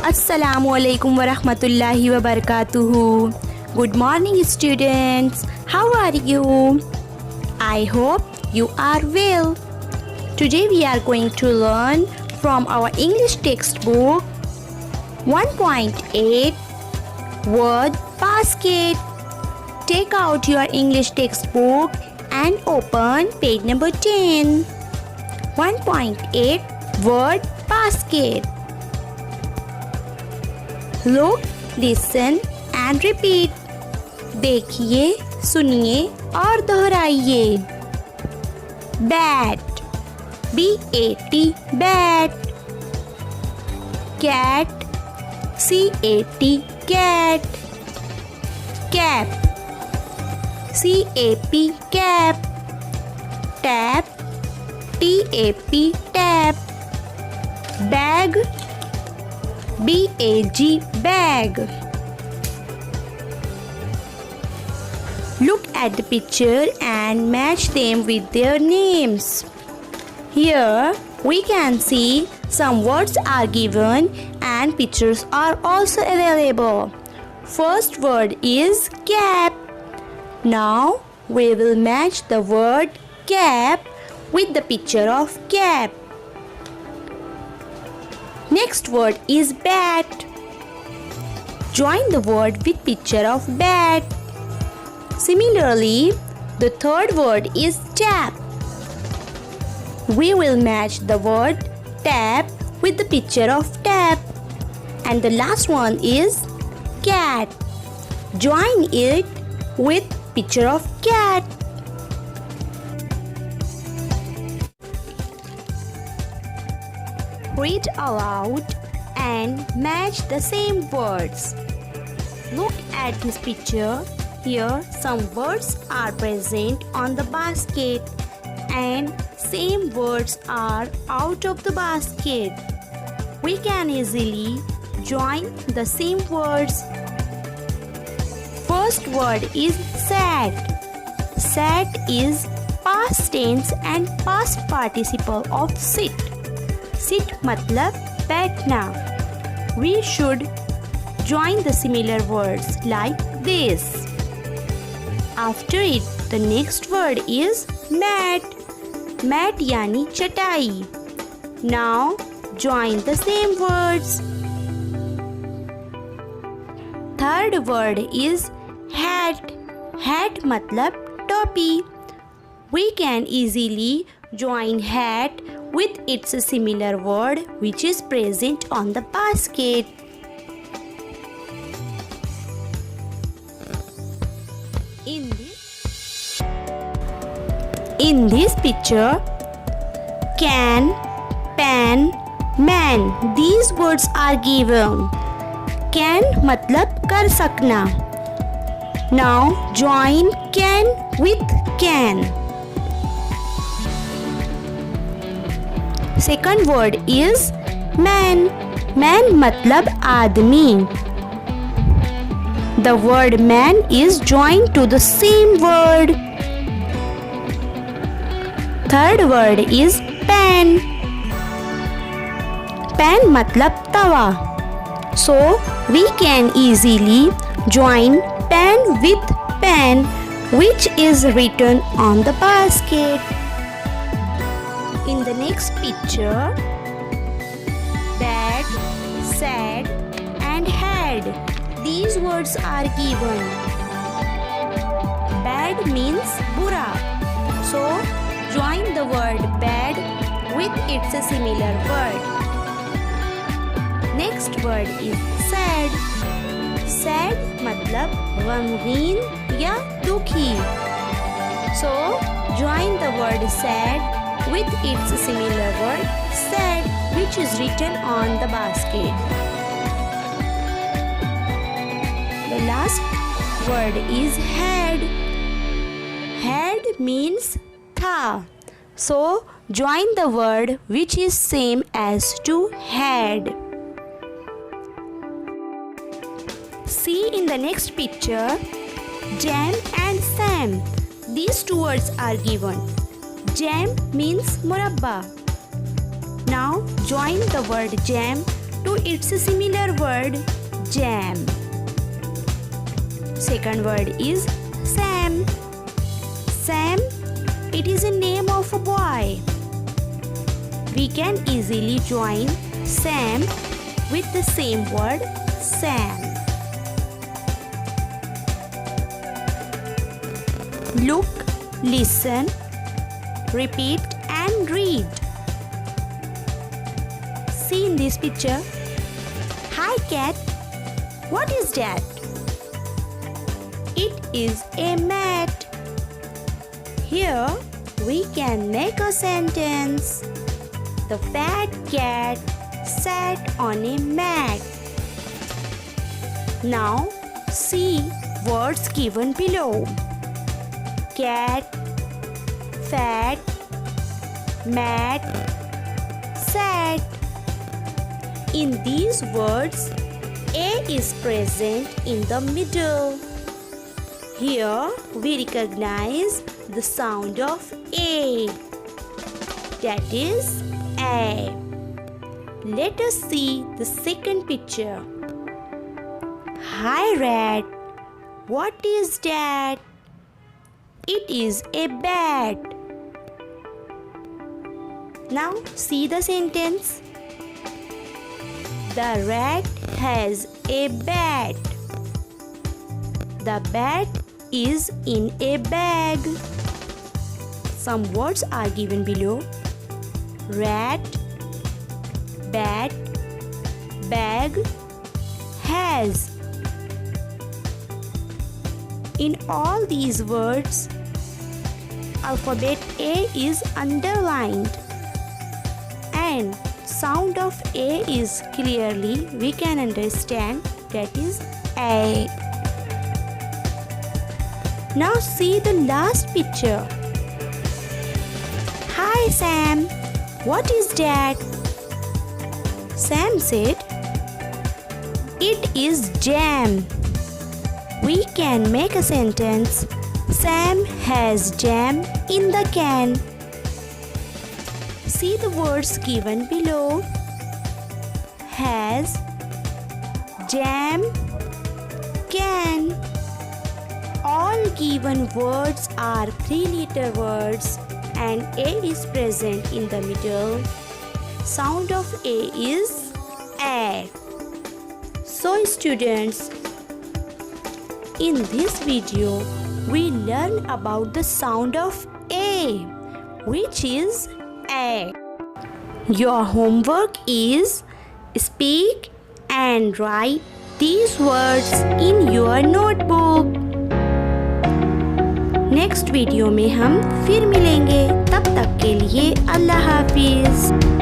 Assalamu alaikum wa rahmatullahi wa barakatuhu. Good morning, students. How are you? I hope you are well. Today we are going to learn from our English textbook 1.8 Word Basket. Take out your English textbook and open page number 10. 1.8 Word Basket. Look, listen and repeat. देखिए, सुनिए और दोहराइए. Bat, B-A-T, bat. Cat, C-A-T, cat. Cap, C-A-P, cap. Tap, T-A-P, tap. Bag, B-A-G, bag. Look at the picture and match them with their names. Here we can see some words are given and pictures are also available. First word is cap. Now we will match the word cap with the picture of cap. Next word is bat. Join the word with picture of bat. Similarly, the third word is tap. We will match the word tap with the picture of tap. And the last one is cat. Join it with picture of cat. Read aloud and match the same words. Look at this picture. Here some words are present on the basket and same words are out of the basket. We can easily join the same words. First word is sat. Sat is past tense and past participle of sit. Sit matlab बैठना. We should join the similar words like this. After it, the next word is mat. Mat yani chatai. Now join the same words. Third word is hat. Hat matlab topi. We can easily join hat with its similar word which is present on the basket. In this picture, can, pan, man, these words are given. Can matlab kar sakna. Now join can with can. Second word is man. Man matlab aadmi. The word man is joined to the same word. Third word is pan. Pan matlab tawa. So we can easily join pan with pan which is written on the basket. In the next picture, bad, sad and had. These words are given. Bad means bura. So join the word bad with its similar word. Next word is sad. Sad matlab ghamgeen ya dukhi. So join the word sad with its similar word sad which is written on the basket. The last word is had. Had means tha. So join the word which is same as to had. See in the next picture, jam and sam. These two words are given. Jam means murabba. Now join the word jam to its similar word jam. Second word is Sam. Sam, it is a name of a boy. We can easily join Sam with the same word Sam. Look, listen, repeat and read. See in this picture. Hi cat, what is that? It is a mat. Here we can make a sentence. The fat cat sat on a mat. Now see words given below. Cat, fat, mat, sat. In these words, A is present in the middle. Here we recognize the sound of A. That is A. Let us see the second picture. Hi rat, what is that? It is a bat. Now see the sentence. The rat has a bat. The bat is in a bag. Some words are given below. Rat, bat, bag, has. In all these words, alphabet A is underlined and sound of A is clearly we can understand, that is A. Now see the last picture. Hi Sam, what is that? Sam said, it is jam. We can make a sentence. Sam has jam in the can. See the words given below. Has, jam, can. All given words are 3-letter words and A is present in the middle. Sound of A is A. So students, in this video, we learn about the sound of A, which is A. Your homework is speak and write these words in your notebook. Next video में हम फिर मिलेंगे, तब तक के लिए अल्लाह हाफिज़।